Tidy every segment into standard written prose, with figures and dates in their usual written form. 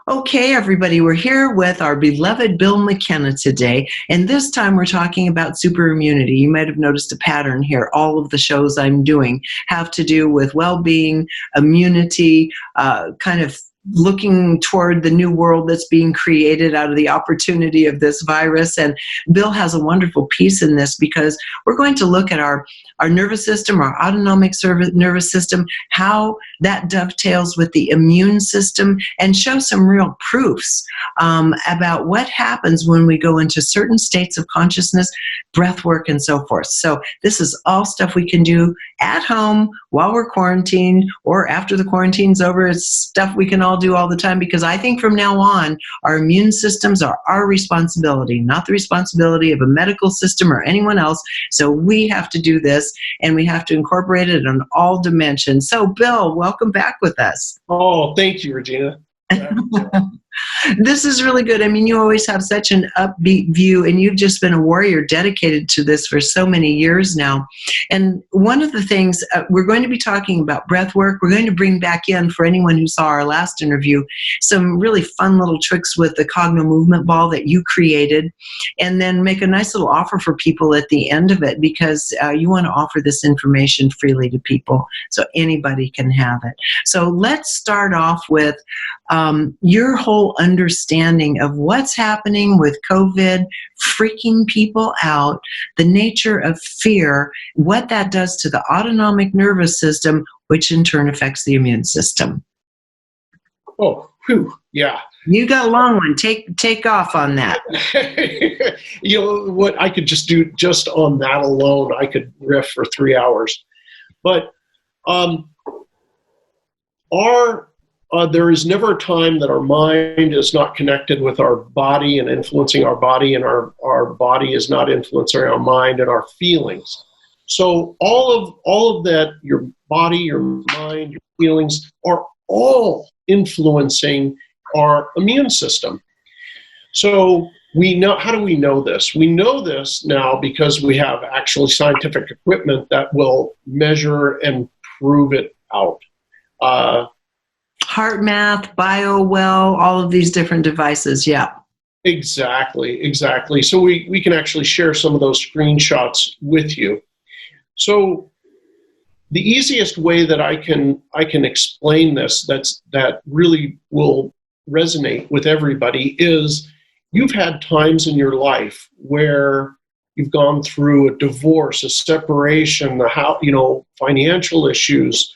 Okay, everybody, we're here with our beloved Bill McKenna today, and this time we're talking about super immunity. You might have noticed a pattern here. All of the shows I'm doing have to do with well-being, immunity, kind of looking toward the new world that's being created out of the opportunity of this virus. And Bill has a wonderful piece in this because we're going to look at our nervous system, our autonomic nervous system, how that dovetails with the immune system, and show some real proofs about what happens when we go into certain states of consciousness, breath work, and so forth. So this is all stuff we can do at home while we're quarantined or after the quarantine's over. It's stuff we can all do all the time, because I think from now on, our immune systems are our responsibility, not the responsibility of a medical system or anyone else. So we have to do this, and we have to incorporate it on all dimensions. So Bill, welcome back with us. Oh, thank you, Regina. This is really good. I mean, you always have such an upbeat view, and you've just been a warrior dedicated to this for so many years now. And one of the things, we're going to be talking about breath work. We're going to bring back in, for anyone who saw our last interview, some really fun little tricks with the Cogno movement ball that you created, and then make a nice little offer for people at the end of it, because you want to offer this information freely to people so anybody can have it. So let's start off with your whole understanding of what's happening with COVID, freaking people out, the nature of fear, what that does to the autonomic nervous system, which in turn affects the immune system. Oh, whew, yeah. You got a long one. Take off on that. You know what? I could just do just on that alone. I could riff for 3 hours. But there is never a time that our mind is not connected with our body and influencing our body, and our body is not influencing our mind and our feelings. So all of that, your body, your mind, your feelings are all influencing our immune system. So we know, how do we know this? We know this now because we have actually scientific equipment that will measure and prove it out. Heart math, BioWell, all of these different devices, yeah. Exactly. So we can actually share some of those screenshots with you. So the easiest way that I can explain this that really will resonate with everybody is, you've had times in your life where you've gone through a divorce, a separation, financial issues,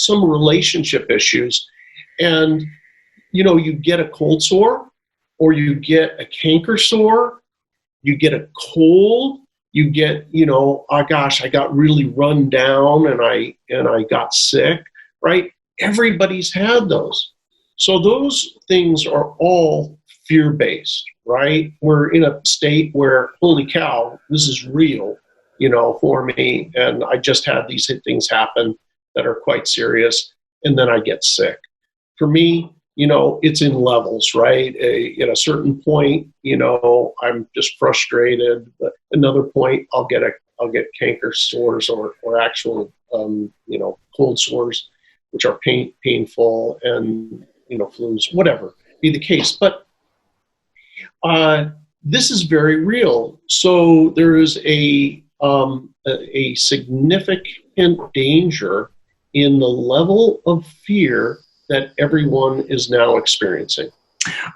some relationship issues, and you get a cold sore, or you get a canker sore, you get a cold, you get oh gosh, I got really run down and I got sick, right? Everybody's had those. So those things are all fear-based, right? We're in a state where, holy cow, this is real, for me, and I just had these things happen that are quite serious, and then I get sick. For me, it's in levels, right? At a certain point, I'm just frustrated. But another point, I'll get canker sores or actual, cold sores, which are painful, and flus, whatever be the case. But this is very real. So there is a significant danger in the level of fear that everyone is now experiencing.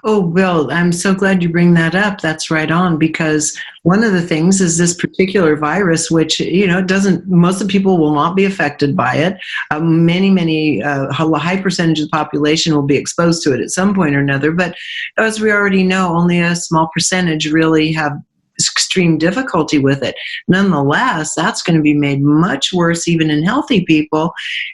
Oh, Bill, I'm so glad you bring that up. That's right on, because one of the things is this particular virus, which, most of the people will not be affected by it. Many, a high percentage of the population will be exposed to it at some point or another. But as we already know, only a small percentage really have extreme difficulty with it. Nonetheless, that's going to be made much worse even in healthy people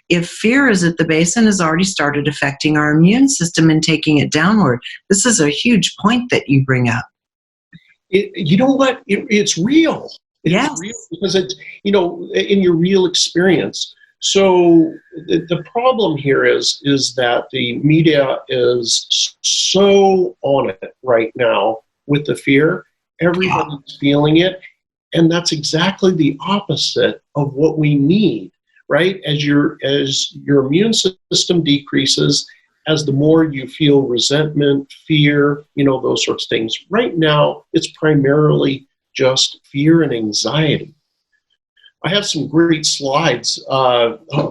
if fear is at the base and has already started affecting our immune system and taking it downward. This is a huge point that you bring up. You know what? It's real. It's real because it's, in your real experience. So the problem here is that the media is so on it right now with the fear. Everybody's feeling it, and that's exactly the opposite of what we need, right? As your immune system decreases, as the more you feel resentment, fear, those sorts of things. Right now, it's primarily just fear and anxiety. I have some great slides,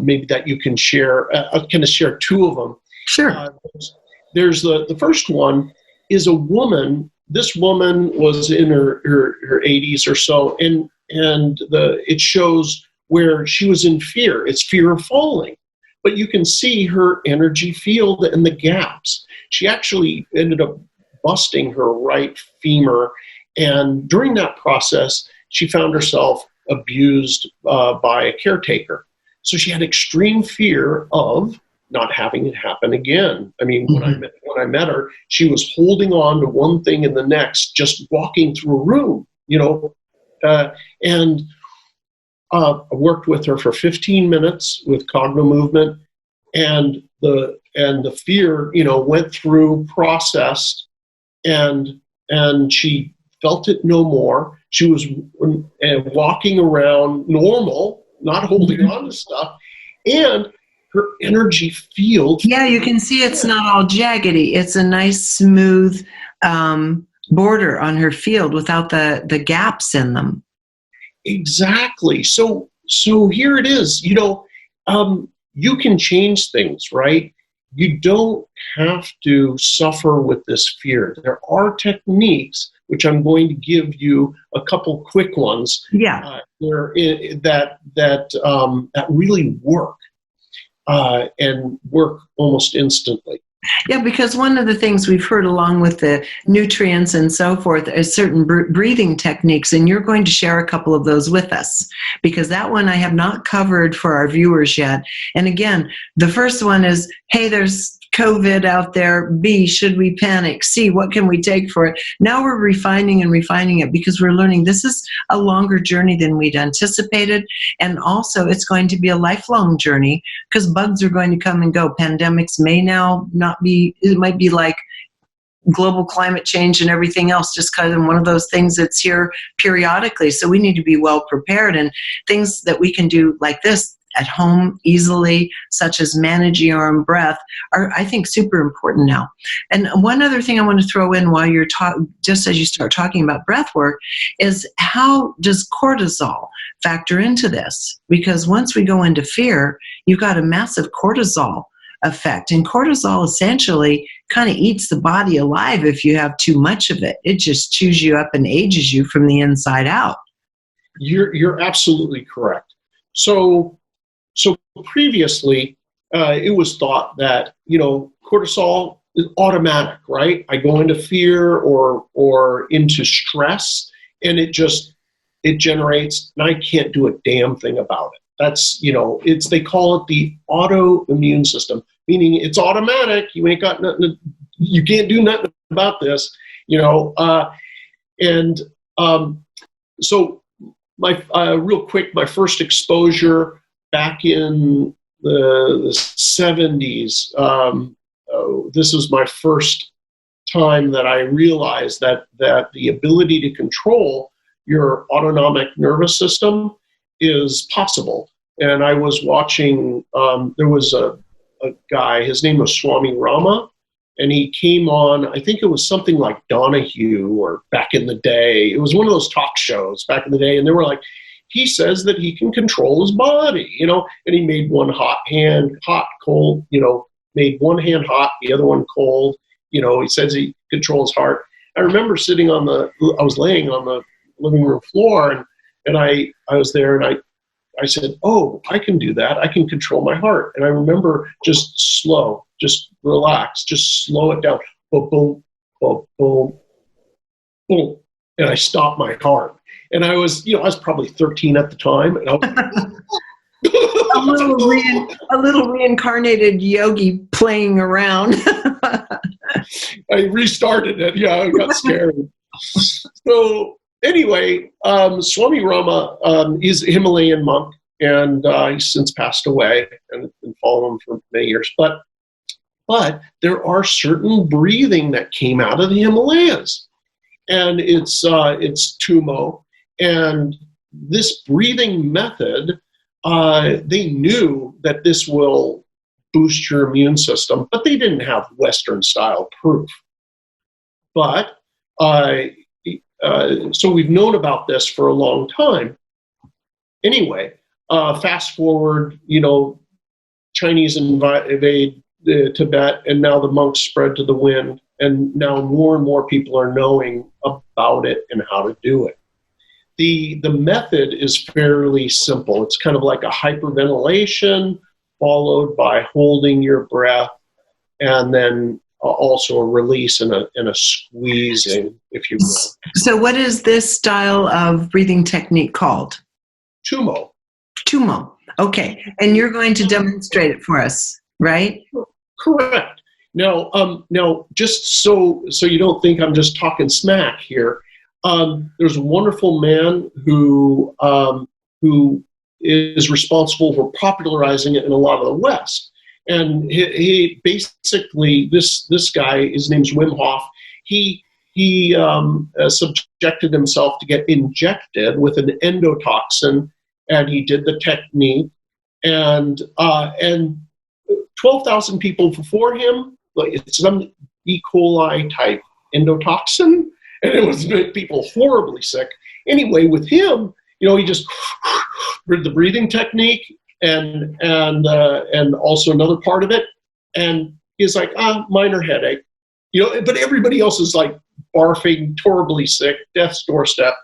maybe that you can share. I'm going to share two of them. Sure. There's the first one is a woman. This woman was in her 80s or so, and it shows where she was in fear. It's fear of falling. But you can see her energy field and the gaps. She actually ended up busting her right femur, and during that process, she found herself abused by a caretaker. So she had extreme fear of not having it happen again. I mean, when I met her, she was holding on to one thing and the next, just walking through a room, and I worked with her for 15 minutes with cognitive movement, and the fear, went through, processed, and she felt it no more. She was walking around normal, not holding on to stuff, and her energy field. Yeah, you can see it's not all jaggedy. It's a nice, smooth border on her field without the gaps in them. Exactly. So here it is. You can change things, right? You don't have to suffer with this fear. There are techniques, which I'm going to give you a couple quick ones. Yeah. That really work and work almost instantly. Yeah, because one of the things we've heard along with the nutrients and so forth is certain breathing techniques, and you're going to share a couple of those with us, because that one I have not covered for our viewers yet. And again, the first one is, hey, there's COVID out there. B, should we panic? C, what can we take for it? Now we're refining it because we're learning this is a longer journey than we'd anticipated. And also it's going to be a lifelong journey because bugs are going to come and go. Pandemics may now not be, it might be like global climate change and everything else, just kind of one of those things that's here periodically. So we need to be well prepared, and things that we can do like this at home easily, such as manage your own breath, are, I think, super important now. And one other thing I want to throw in while you're just as you start talking about breath work, is how does cortisol factor into this? Because once we go into fear, you've got a massive cortisol effect. And cortisol essentially kind of eats the body alive if you have too much of it. It just chews you up and ages you from the inside out. You're absolutely correct. So previously, it was thought that, cortisol is automatic, right? I go into fear or into stress, and it generates, and I can't do a damn thing about it. That's, they call it the autoimmune system, meaning it's automatic. You ain't got nothing, you can't do nothing about this, so my, real quick, my first exposure back in the 70s, this was my first time that I realized that the ability to control your autonomic nervous system is possible. And I was watching, there was a guy, his name was Swami Rama, and he came on, I think it was something like Donahue, or back in the day, it was one of those talk shows back in the day, and they were like, he says that he can control his body, and he made one hand hot, cold, made one hand hot, the other one cold, he says he controls heart. I remember I was laying on the living room floor, and I was there, and I said, oh, I can do that. I can control my heart. And I remember just relax, just slow it down. Boom, boom, boom, boom, boom. And I stopped my heart. And I was probably 13 at the time. And I was a little reincarnated yogi playing around. I restarted it. Yeah, I got scared. So anyway, Swami Rama is a Himalayan monk, and he's since passed away, and been following him for many years. But there are certain breathing that came out of the Himalayas, and it's Tumo. And this breathing method, they knew that this will boost your immune system, but they didn't have Western style proof. But so we've known about this for a long time. Anyway, fast forward, Chinese invade Tibet, and now the monks spread to the wind, and now more and more people are knowing about it and how to do it. The method is fairly simple. It's kind of like a hyperventilation followed by holding your breath, and then also a release and a squeezing, if you will. So what is this style of breathing technique called? Tumo. Tumo. Okay. And you're going to demonstrate it for us, right? Correct. Now, just so you don't think I'm just talking smack here, there's a wonderful man who is responsible for popularizing it in a lot of the West. And he basically, this guy, his name's Wim Hof, he subjected himself to get injected with an endotoxin, and he did the technique. And 12,000 people before him, it's some E. coli type endotoxin, and it was made people horribly sick. Anyway, with him, he just did the breathing technique and also another part of it, and he's like, minor headache, but everybody else is like barfing, horribly sick, death's doorstep.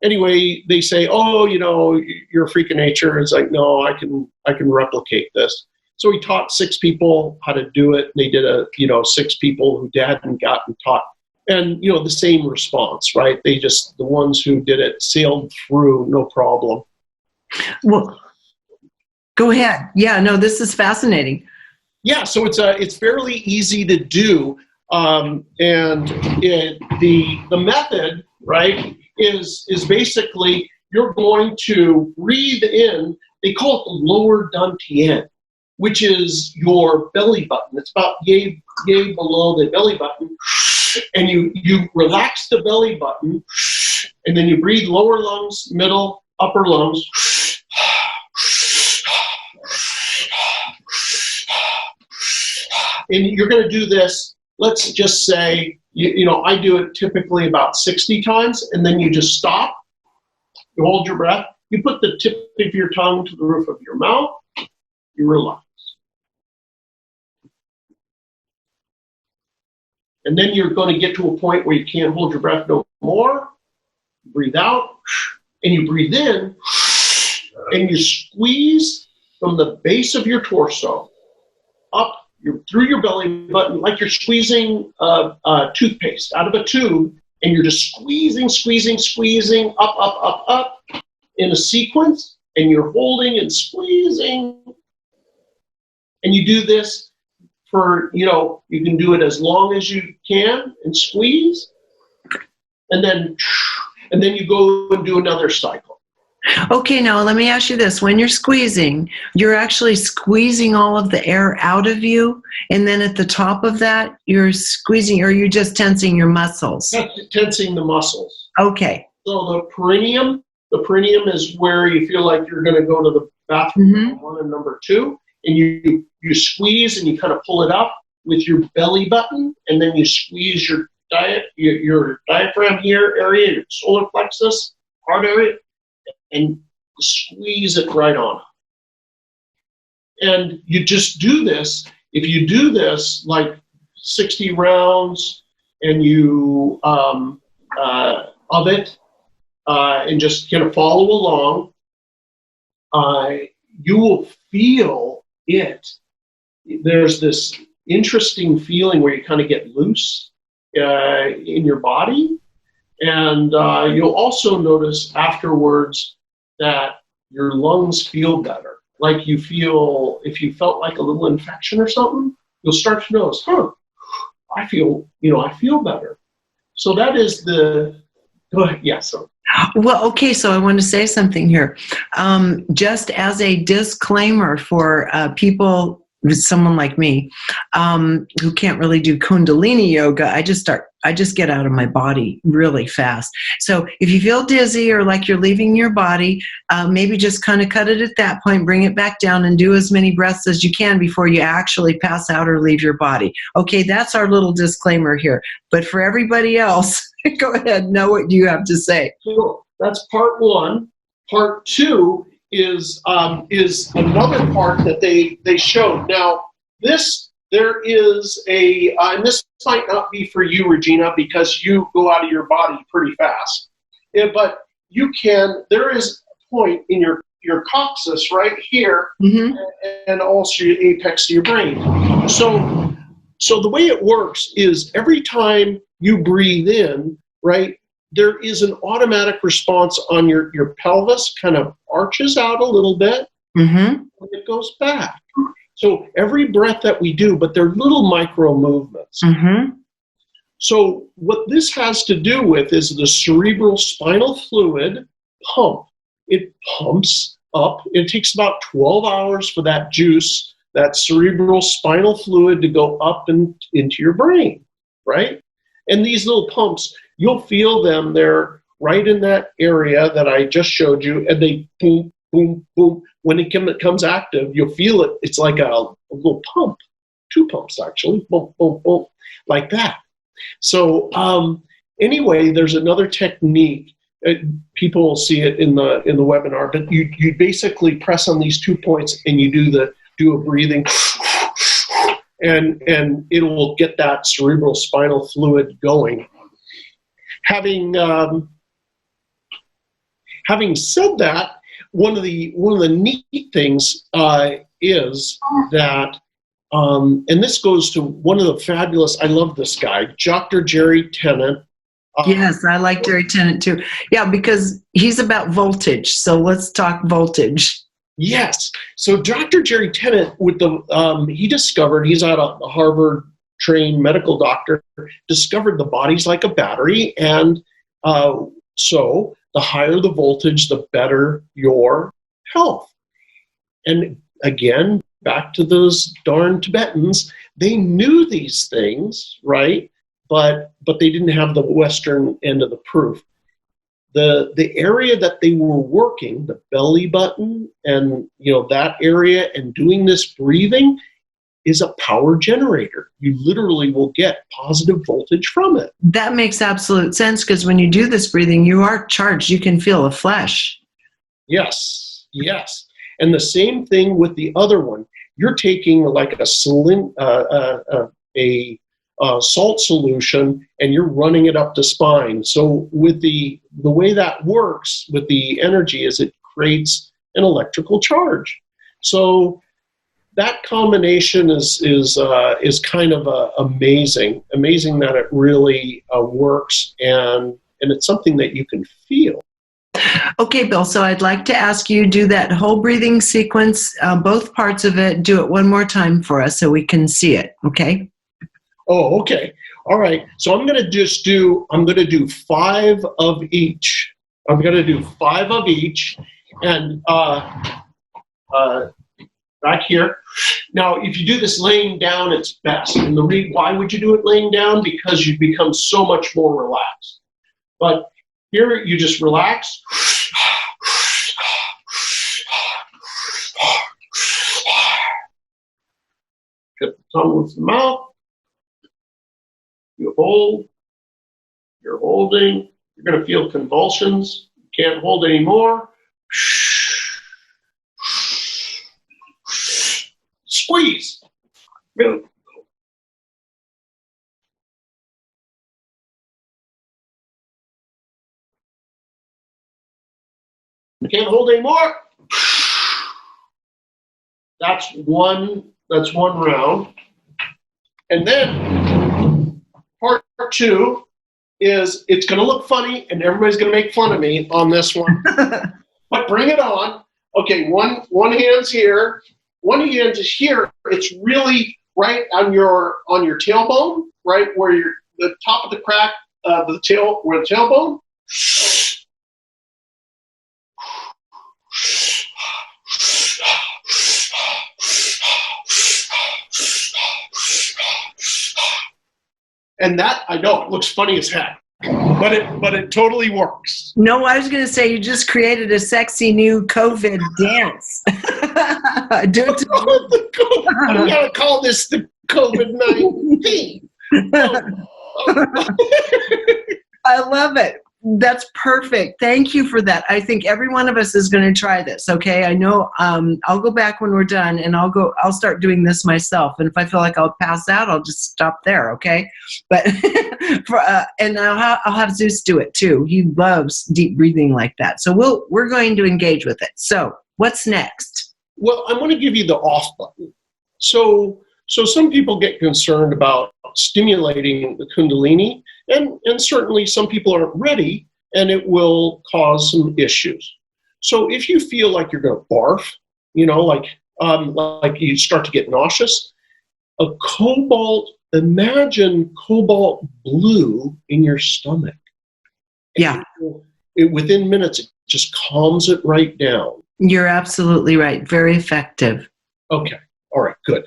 Anyway, they say, you're a freak of nature. It's like, no, I can replicate this. So he taught 6 people how to do it. They did 6 people who hadn't gotten taught. And, the same response, right? The ones who did it sailed through, no problem. Well, go ahead. Yeah, no, this is fascinating. Yeah, so it's fairly easy to do. And the method, right, is basically you're going to breathe in, they call it the lower dantian, which is your belly button. It's about yay below the belly button. And you relax the belly button, and then you breathe lower lungs, middle, upper lungs. And you're going to do this, let's just say, I do it typically about 60 times, and then you just stop, you hold your breath, you put the tip of your tongue to the roof of your mouth, you relax. And then you're going to get to a point where you can't hold your breath no more. Breathe out, and you breathe in, and you squeeze from the base of your torso up through your belly button, like you're squeezing toothpaste out of a tube, and you're just squeezing, up in a sequence, and you're holding and squeezing. And you do this for, you can do it as long as you can and squeeze, and then you go and do another cycle. Okay, now let me ask you this. When you're squeezing, you're actually squeezing all of the air out of you, and then at the top of that, you're squeezing, or you're just tensing your muscles? Tensing the muscles. Okay. So the perineum is where you feel like you're going to go to the bathroom, number 1 and number 2, and you squeeze and you kind of pull it up with your belly button, and then you squeeze your diaphragm here area, your solar plexus, heart area, and squeeze it right on. And you just do this. If you do this like 60 rounds, and you of it, and just kind of follow along, you will feel it. There's this interesting feeling where you kind of get loose in your body, and you'll also notice afterwards that your lungs feel better. Like you feel, if you felt like a little infection or something, you'll start to notice, I feel better. So that is the, go ahead, yes. Yeah, well, okay, so I want to say something here. Just as a disclaimer for people someone like me, who can't really do Kundalini yoga, I just get out of my body really fast. So if you feel dizzy or like you're leaving your body, maybe just kind of cut it at that point, bring it back down, and do as many breaths as you can before you actually pass out or leave your body. Okay, that's our little disclaimer here. But for everybody else, go ahead, know what you have to say. So that's part one. Part two is another part that they showed. Now, there is and this might not be for you, Regina, because you go out of your body pretty fast. Yeah, but there is a point in your coccyx right here, and also your apex to your brain. So the way it works is every time you breathe in, right, there is an automatic response on your pelvis, kind of arches out a little bit, and it goes back. So every breath that we do, but they're little micro movements. So what this has to do with is the cerebral spinal fluid pump. It pumps up. It takes about 12 hours for that juice, that cerebral spinal fluid, to go up and into your brain, right? And these little pumps, you'll feel them. They're right in that area that I just showed you, and they boom, boom, boom. When it comes active, you'll feel it. It's like a little pump, 2 pumps actually, boom, boom, boom, like that. So anyway, there's another technique. People will see it in the webinar, but you basically press on these 2 points and you do a breathing, and it will get that cerebral spinal fluid going. Having said that, one of the neat things is that, and this goes to one of the fabulous, I love this guy, Dr. Jerry Tennant. Yes, I like Jerry Tennant too. Yeah, because he's about voltage. So let's talk voltage. Yes. So Dr. Jerry Tennant, he's out of a Harvard-trained medical doctor, discovered the body's like a battery, and so the higher the voltage, the better your health. And again, back to those darn Tibetans, they knew these things, right? But they didn't have the Western end of the proof. The area that they were working, the belly button, and that area, and doing this breathing, is a power generator. You literally will get positive voltage from it. That makes absolute sense, because when you do this breathing, you are charged. You can feel a flash. Yes. And the same thing with the other one. You're taking like a salt solution, and you're running it up the spine. So with the way that works with the energy is it creates an electrical charge. So that combination is kind of amazing that it really works, and it's something that you can feel. Okay, Bill, so I'd like to ask you do that whole breathing sequence, both parts of it. Do it one more time for us so we can see it, okay? Oh, okay. All right. So I'm going to do 5 of each. I'm going to do 5 of each, and back here. Now, if you do this laying down, it's best. And why would you do it laying down? Because you become so much more relaxed. But here, you just relax. Get the tongue with the mouth. You hold. You're holding. You're going to feel convulsions. You can't hold anymore. Squeeze. You can't hold anymore. That's one round. And then part 2 is, it's going to look funny, and everybody's going to make fun of me on this one. But bring it on. Okay, one hand's here. One hand is here. It's really right on your tailbone, right where the top of the crack, the tail, where the tailbone. And that, I know, it looks funny as heck, but it totally works. No, I was going to say you just created a sexy new Kovan dance. Do it to I'm going to call this the COVID-19. I love it. That's perfect. Thank you for that. I think every one of us is going to try this. Okay. I know, I'll go back when we're done and I'll start doing this myself. And if I feel like I'll pass out, I'll just stop there. Okay. But, and I'll have Zeus do it too. He loves deep breathing like that. So we're going to engage with it. So what's next? Well, I'm going to give you the off button. So some people get concerned about stimulating the Kundalini, and certainly some people aren't ready, and it will cause some issues. So if you feel like you're going to barf, like you start to get nauseous, imagine cobalt blue in your stomach. Yeah. Within minutes, it just calms it right down. You're absolutely right. Very effective. Okay. All right. Good.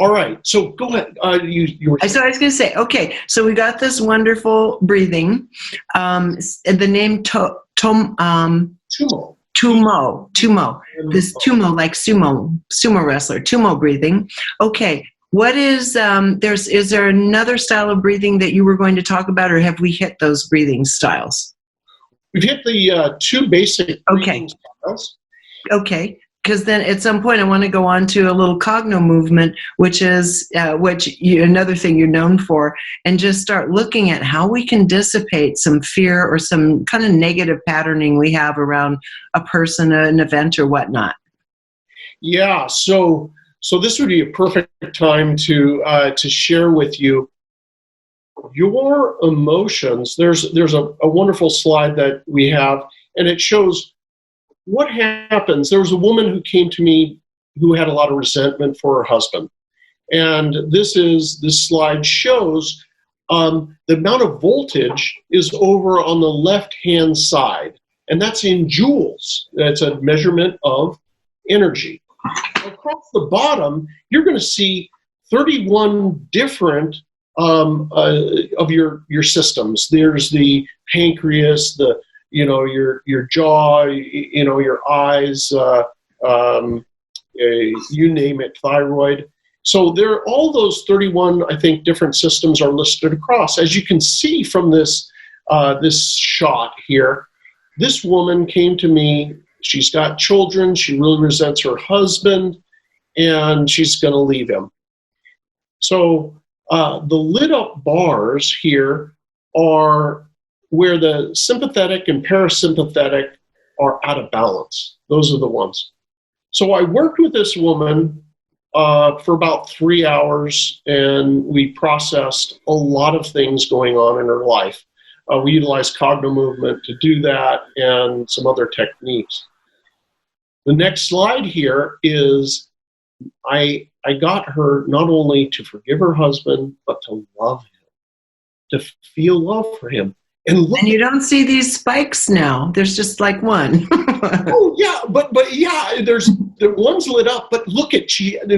All right. So go ahead. You were. So I was going to say, okay. So we got this wonderful breathing. The name Tumo. This Tumo, like sumo wrestler. Tumo breathing. Okay. What is is there another style of breathing that you were going to talk about, or have we hit those breathing styles? We've hit the two basic breathing styles. Okay. Because then at some point I want to go on to a little cogno movement, which is another thing you're known for, and just start looking at how we can dissipate some fear or some kind of negative patterning we have around a person, an event, or whatnot. Yeah. So this would be a perfect time to share with you your emotions. There's a wonderful slide that we have, and it shows what happens. There was a woman who came to me who had a lot of resentment for her husband. And this slide shows the amount of voltage is over on the left-hand side. And that's in joules. That's a measurement of energy. Across the bottom, you're going to see 31 different of your systems. There's the pancreas, your jaw, your eyes, you name it, thyroid. So all those 31, I think, different systems are listed across. As you can see from this shot here, this woman came to me. She's got children. She really resents her husband, and she's going to leave him. So the lit up bars here are where the sympathetic and parasympathetic are out of balance. Those are the ones. So I worked with this woman for about 3 hours, and we processed a lot of things going on in her life. We utilized cogno movement to do that and some other techniques. The next slide here is I got her not only to forgive her husband, but to love him, to feel love for him. And you don't see these spikes now. There's just like one. Oh yeah, but yeah, the one's lit up. But look at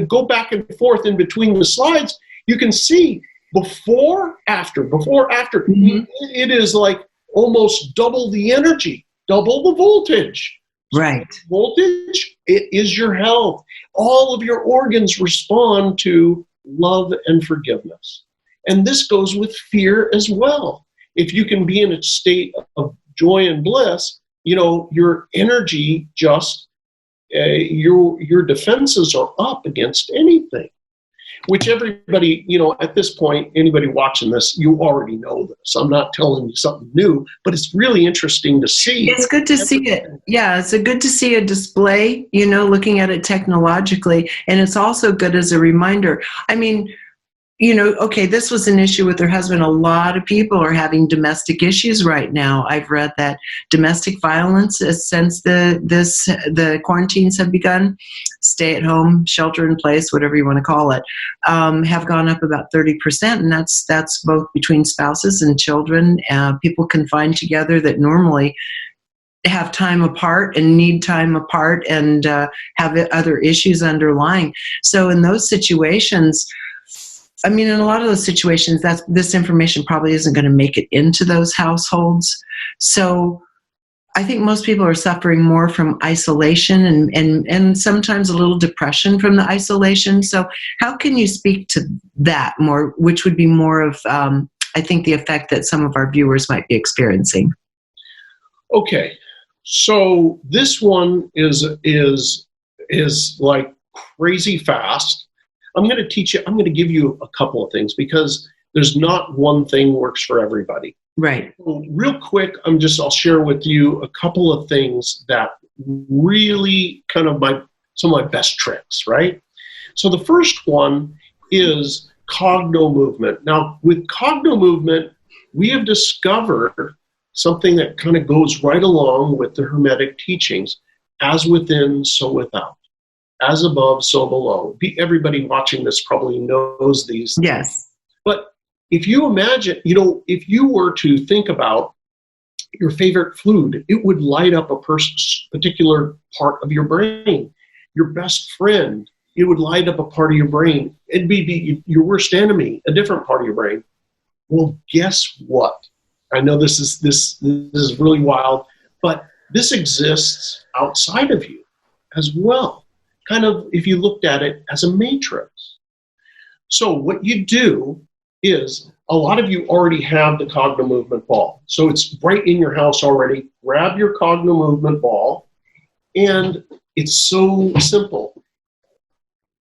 go back and forth in between the slides. You can see before, after. Mm-hmm. It is like almost double the energy, double the voltage. Right. Voltage, it is your health. All of your organs respond to love and forgiveness, and this goes with fear as well. If you can be in a state of joy and bliss, your energy just, your defenses are up against anything, which everybody, at this point, anybody watching this, you already know this. I'm not telling you something new, but it's really interesting to see. It's good to see it. Yeah, it's good to see a display, looking at it technologically. And it's also good as a reminder. I mean, okay, this was an issue with her husband. A lot of people are having domestic issues right now. I've read that domestic violence, since the quarantines have begun, stay at home, shelter in place, whatever you want to call it, have gone up about 30%. And that's both between spouses and children. People confined together that normally have time apart and need time apart and have other issues underlying. So in those situations, I mean, in a lot of those situations, this information probably isn't going to make it into those households. So I think most people are suffering more from isolation and sometimes a little depression from the isolation. So how can you speak to that more, which would be more of, I think, the effect that some of our viewers might be experiencing? Okay, so this one is like crazy fast. I'm going to give you a couple of things because there's not one thing works for everybody. Right. So real quick, I'll share with you a couple of things that really kind of some of my best tricks, right? So the first one is cogno movement. Now, with cogno movement, we have discovered something that kind of goes right along with the Hermetic teachings, as within, so without. As above, so below. Everybody watching this probably knows these. Yes. But if you imagine, if you were to think about your favorite food, it would light up a particular part of your brain. Your best friend, it would light up a part of your brain. It'd be your worst enemy, a different part of your brain. Well, guess what? I know this is really wild, but this exists outside of you as well. Kind of, if you looked at it as a matrix. So what you do is, a lot of you already have the cogno movement ball. So it's right in your house already. Grab your cogno movement ball, and it's so simple.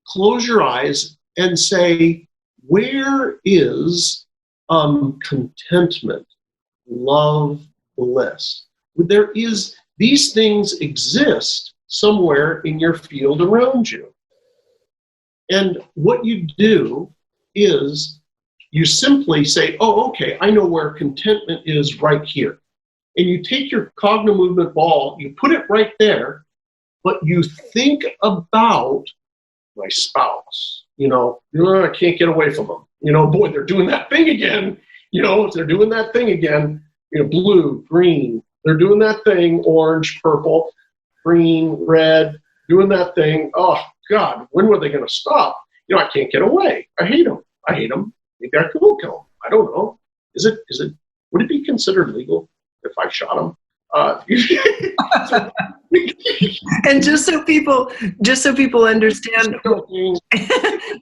Close your eyes and say, where is contentment, love, bliss? These things exist somewhere in your field around you. And what you do is you simply say, oh, okay, I know where contentment is right here. And you take your cogno movement ball, you put it right there, but you think about my spouse. I can't get away from them. Boy, they're doing that thing again. They're doing that thing again. Blue, green, they're doing that thing, orange, purple, green, red, doing that thing. Oh, God, when were they going to stop? I can't get away. I hate them. Maybe I could kill them. I don't know. Would it be considered legal if I shot them? And just so people understand,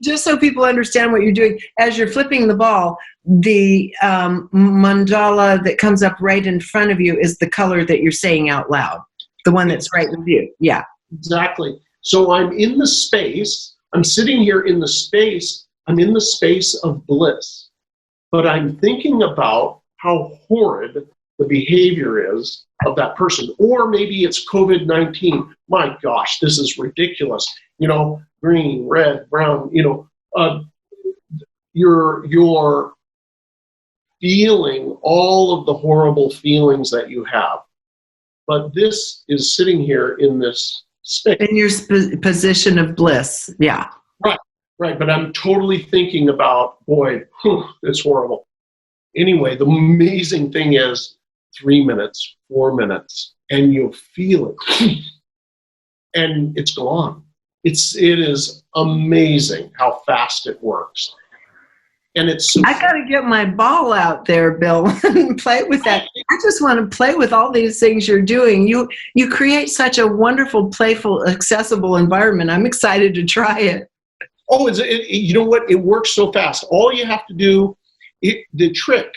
just so people understand what you're doing, as you're flipping the ball, the mandala that comes up right in front of you is the color that you're saying out loud, the one that's right with you. Yeah, exactly. So I'm in the space. I'm sitting here in the space. I'm in the space of bliss, but I'm thinking about how horrid the behavior is of that person. Or maybe it's COVID-19. My gosh, this is ridiculous. Green, red, brown, you're feeling all of the horrible feelings that you have. But this is sitting here in this space. In your position of bliss, yeah. Right, but I'm totally thinking about, boy, it's horrible. Anyway, the amazing thing is 3 minutes, 4 minutes, and you'll feel it. And it's gone. It is amazing how fast it works. And I got to get my ball out there, Bill, and play with that. I just want to play with all these things you're doing. You create such a wonderful, playful, accessible environment. I'm excited to try it. Oh, you know what? It works so fast. All you have to do, the trick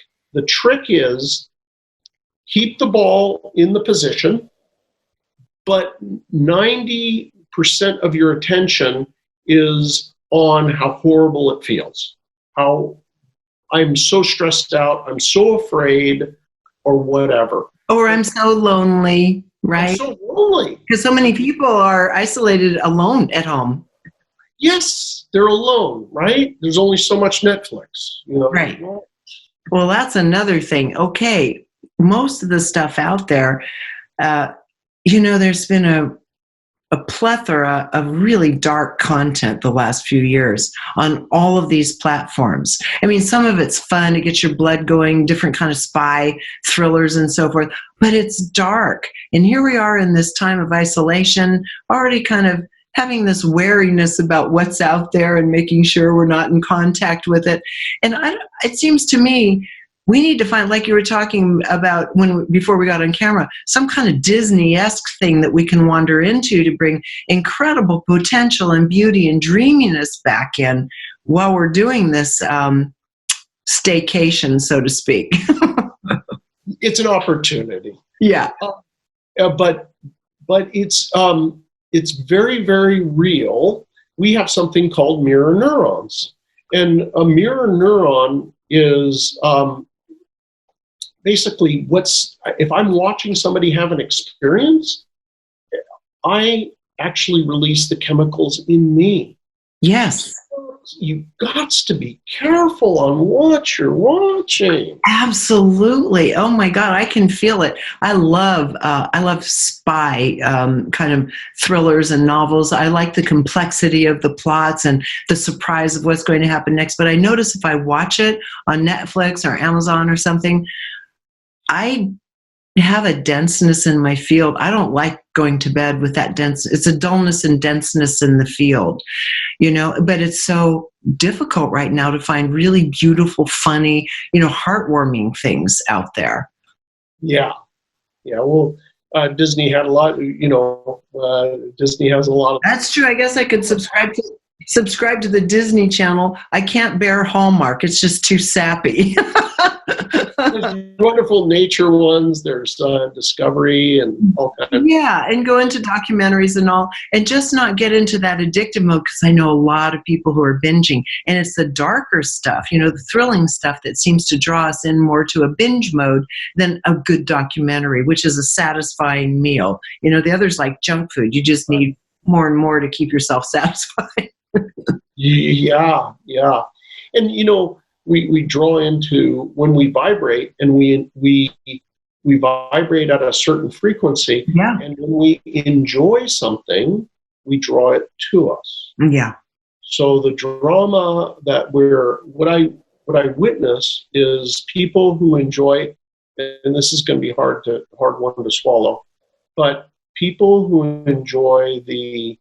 is keep the ball in the position, but 90% of your attention is on how horrible it feels. How I'm so stressed out, I'm so afraid, or whatever. Or I'm so lonely, right? I'm so lonely. Because so many people are isolated alone at home. Yes, they're alone, right? There's only so much Netflix, Right. Well, that's another thing. Okay, most of the stuff out there, there's been a plethora of really dark content the last few years on all of these platforms. I mean, some of it's fun to get your blood going, different kind of spy thrillers and so forth, but it's dark. And here we are in this time of isolation, already kind of having this wariness about what's out there and making sure we're not in contact with it. And it seems to me we need to find, like you were talking about before we got on camera, some kind of Disney-esque thing that we can wander into to bring incredible potential and beauty and dreaminess back in while we're doing this staycation, so to speak. It's an opportunity. Yeah. But it's very, very real. We have something called mirror neurons. And a mirror neuron is basically if I'm watching somebody have an experience, I actually release the chemicals in me. Yes. You've got to be careful on what you're watching. Absolutely. Oh my God, I can feel it. I love spy kind of thrillers and novels. I like the complexity of the plots and the surprise of what's going to happen next. But I notice if I watch it on Netflix or Amazon or something, I have a denseness in my field. I don't like going to bed with that dense. It's a dullness and denseness in the field, but it's so difficult right now to find really beautiful, funny, heartwarming things out there. Yeah. Well, Disney had a lot, Disney has a lot of. That's true. I guess I could subscribe to the Disney Channel. I can't bear Hallmark. It's just too sappy. There's wonderful nature ones. There's Discovery and all kinds of. Yeah, and go into documentaries and all, and just not get into that addictive mode, because I know a lot of people who are binging, and it's the darker stuff, the thrilling stuff that seems to draw us in more to a binge mode than a good documentary, which is a satisfying meal. The other's like junk food. You just need more and more to keep yourself satisfied. Yeah. And, we draw into when we vibrate, and we vibrate at a certain frequency. Yeah. And when we enjoy something, we draw it to us. Yeah. So the drama that what I witness is people who enjoy, and this is going to be hard one to swallow, but people who enjoy the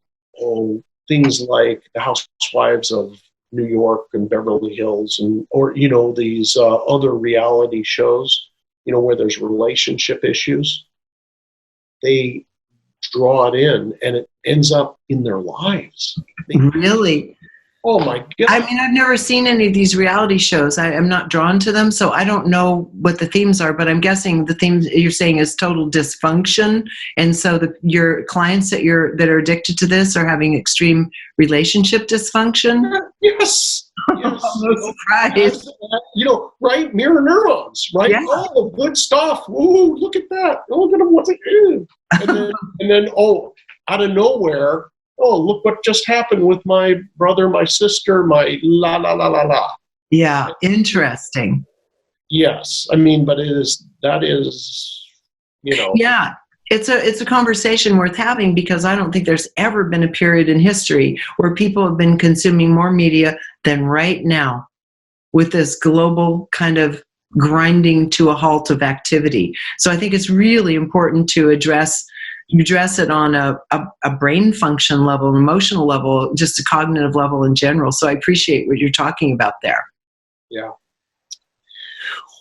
things like the Housewives of New York and Beverly Hills, or these other reality shows, where there's relationship issues, they draw it in, and it ends up in their lives. Really? Oh my God. I mean, I've never seen any of these reality shows. I'm not drawn to them, so I don't know what the themes are, but I'm guessing the theme you're saying is total dysfunction. And so your clients that are addicted to this are having extreme relationship dysfunction? Yes. No surprise. Right? Mirror neurons, right? Yeah. Oh, good stuff. Ooh, look at that. Oh, look at them. What's it do? And then, out of nowhere, oh, look what just happened with my brother, my sister, my la, la, la, la, la. Yeah, interesting. Yes. I mean, but that is. Yeah, it's a conversation worth having, because I don't think there's ever been a period in history where people have been consuming more media than right now, with this global kind of grinding to a halt of activity. So I think it's really important to address it on a brain function level, an emotional level, just a cognitive level in general. So I appreciate what you're talking about there. Yeah.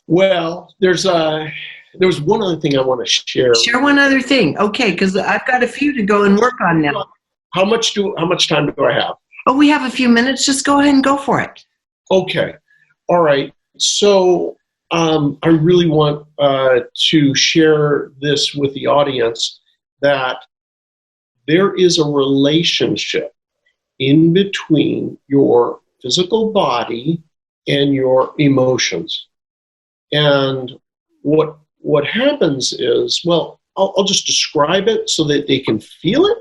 Well, there was one other thing I want to share. Share one other thing. Okay, because I've got a few to go and work on now. How much time do I have? Oh, we have a few minutes. Just go ahead and go for it. Okay. All right. So I really want to share this with the audience, that there is a relationship in between your physical body and your emotions. And what happens is, well, I'll just describe it so that they can feel it.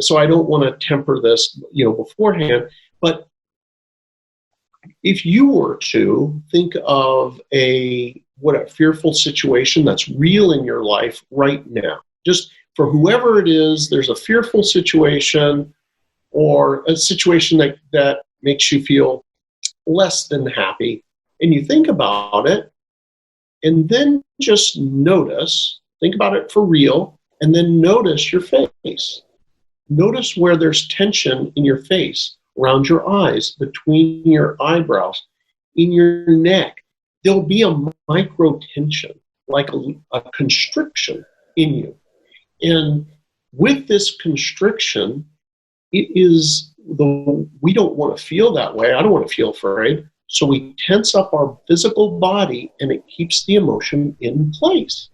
So I don't want to temper this, beforehand. But if you were to think of a fearful situation that's real in your life right now, just for whoever it is, there's a fearful situation or a situation that makes you feel less than happy, and you think about it, and then just think about it for real, and then notice your face. Notice where there's tension in your face, around your eyes, between your eyebrows, in your neck. There'll be a micro tension, like a constriction in you. And with this constriction, we don't want to feel that way. I don't want to feel afraid. So we tense up our physical body, and it keeps the emotion in place.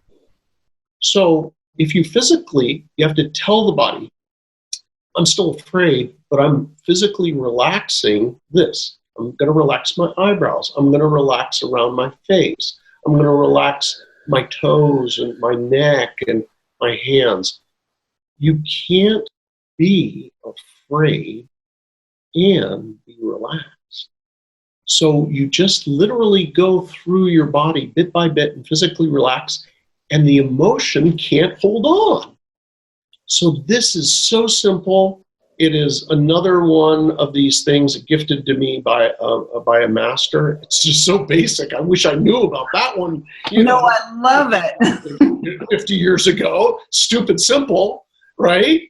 So if you have to tell the body, I'm still afraid, but I'm physically relaxing this. I'm going to relax my eyebrows. I'm going to relax around my face. I'm going to relax my toes and my neck and my hands. You can't be afraid and be relaxed. So you just literally go through your body bit by bit and physically relax, and the emotion can't hold on. So this is so simple. It is another one of these things gifted to me by a master. It's just so basic. I wish I knew about that one. I love it. 50 years ago. Stupid simple, right?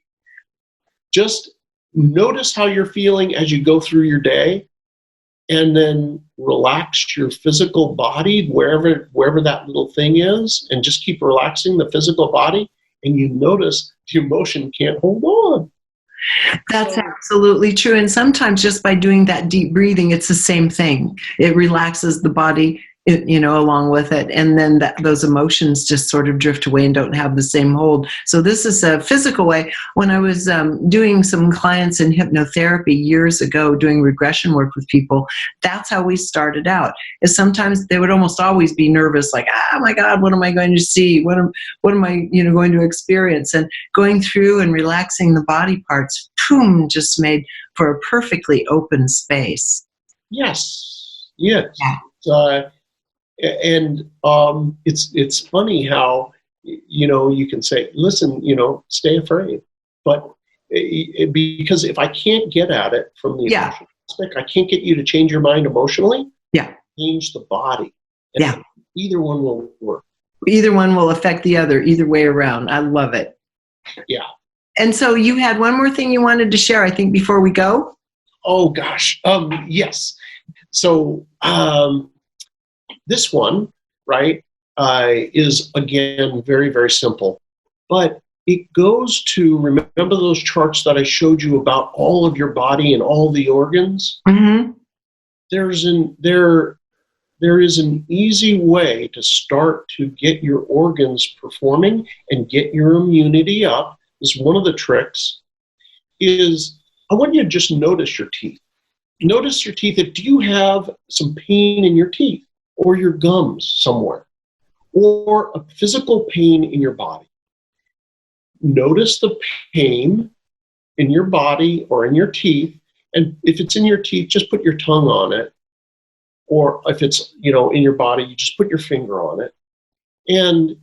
Just notice how you're feeling as you go through your day, and then relax your physical body wherever that little thing is, and just keep relaxing the physical body, and you notice the emotion can't hold on. That's absolutely true. And sometimes just by doing that deep breathing, it's the same thing. It relaxes the body, along with it. And then those emotions just sort of drift away and don't have the same hold. So this is a physical way. When I was doing some clients in hypnotherapy years ago, doing regression work with people, that's how we started out. Is sometimes they would almost always be nervous, like, oh my God, what am I going to see? What am I going to experience? And going through and relaxing the body parts, boom, just made for a perfectly open space. Yes. Yeah. And it's funny how, you can say, listen, stay afraid. But because if I can't get at it from the emotional aspect, I can't get you to change your mind emotionally. Yeah. Change the body. And either one will work. Either one will affect the other, either way around. I love it. Yeah. And so you had one more thing you wanted to share, I think, before we go? Oh, gosh. Yes. So this one, right, is, again, very, very simple. But it goes to, remember those charts that I showed you about all of your body and all the organs? Mm-hmm. There is an easy way to start to get your organs performing and get your immunity up. Is one of the tricks. Is I want you to just notice your teeth. Notice your teeth. Do you have some pain in your teeth or your gums somewhere, or a physical pain in your body? Notice the pain in your body or in your teeth, and if it's in your teeth, just put your tongue on it. Or if it's, in your body, you just put your finger on it, and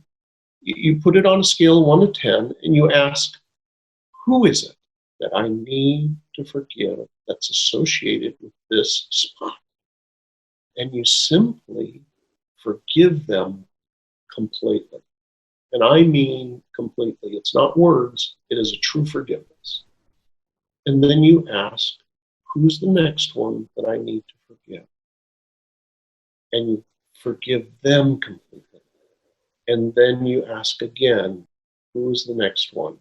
you put it on a scale of 1 to 10, and you ask, who is it that I need to forgive that's associated with this spot? And you simply forgive them completely. And I mean completely. It's not words. It is a true forgiveness. And then you ask, who's the next one that I need to forgive? And you forgive them completely. And then you ask again, who is the next one?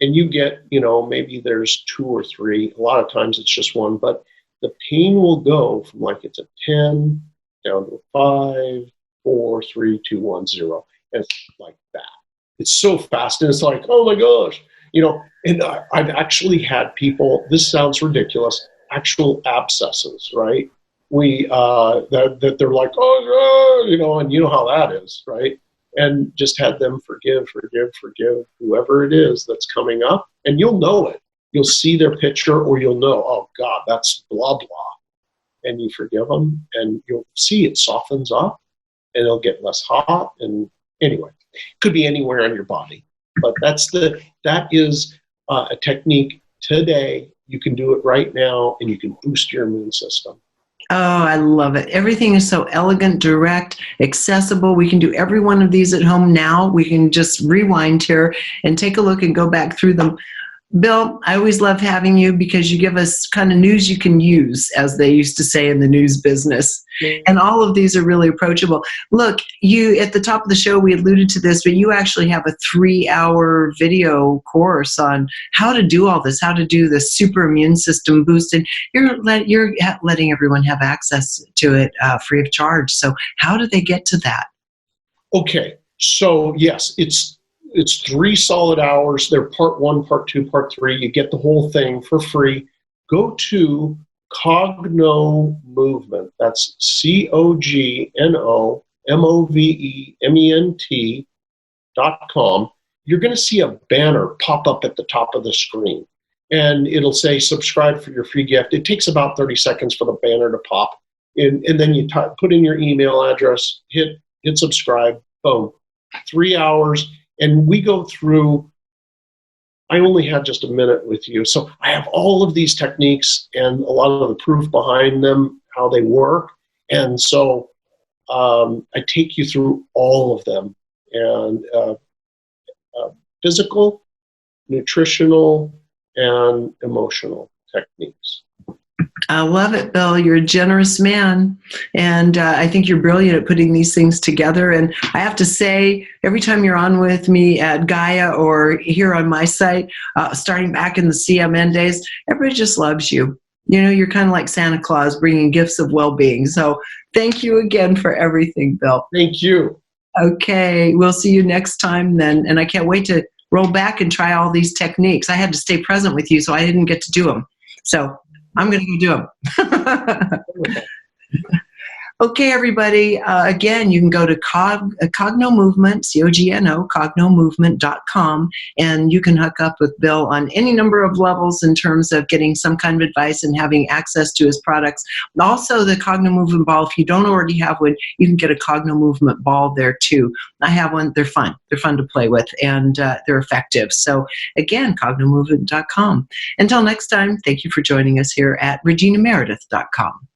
And you get, maybe there's 2 or 3. A lot of times it's just 1, but the pain will go from like it's a 10 down to a 5, 4, 3, 2, 1, 0. And it's like that. It's so fast. And it's like, oh my gosh, and I've actually had people, this sounds ridiculous, actual abscesses, right? That they're like, oh, and you know how that is, right? And just had them forgive whoever it is that's coming up. And you'll know it. You'll see their picture, or you'll know, oh God, that's blah, blah. And you forgive them, and you'll see it softens up, and it'll get less hot. And anyway, it could be anywhere on your body. But that is a technique today. You can do it right now, and you can boost your immune system. Oh, I love it. Everything is so elegant, direct, accessible. We can do every one of these at home now. We can just rewind here and take a look and go back through them. Bill, I always love having you because you give us kind of news you can use, as they used to say in the news business. And all of these are really approachable. Look, you at the top of the show, we alluded to this, but you actually have a 3-hour video course on how to do all this, how to do the super immune system boost. And you're letting everyone have access to it free of charge. So how do they get to that? Okay, so yes, it's 3 solid hours. They're part 1, part 2, part 3. You get the whole thing for free. Go to Cogno Movement. That's CognoMovement.com. You're going to see a banner pop up at the top of the screen, and it'll say subscribe for your free gift. It takes about 30 seconds for the banner to pop, and then you put in your email address, hit subscribe, boom, 3 hours. And we go through, I only had just a minute with you, so I have all of these techniques and a lot of the proof behind them, how they work. And so I take you through all of them, and physical, nutritional, and emotional techniques. I love it, Bill. You're a generous man. And I think you're brilliant at putting these things together. And I have to say, every time you're on with me at Gaia or here on my site, starting back in the CMN days, everybody just loves you. You know, you're kind of like Santa Claus bringing gifts of well-being. So thank you again for everything, Bill. Thank you. Okay. We'll see you next time then. And I can't wait to roll back and try all these techniques. I had to stay present with you, so I didn't get to do them. So I'm going to go do them. Okay, everybody. Again, you can go to Cogno Movement, COGNO, cognomovement.com, and you can hook up with Bill on any number of levels in terms of getting some kind of advice and having access to his products. Also, the Cogno Movement ball, if you don't already have one, you can get a Cogno Movement ball there too. I have one. They're fun. They're fun to play with, and they're effective. So again, cognomovement.com. Until next time, thank you for joining us here at reginameredith.com.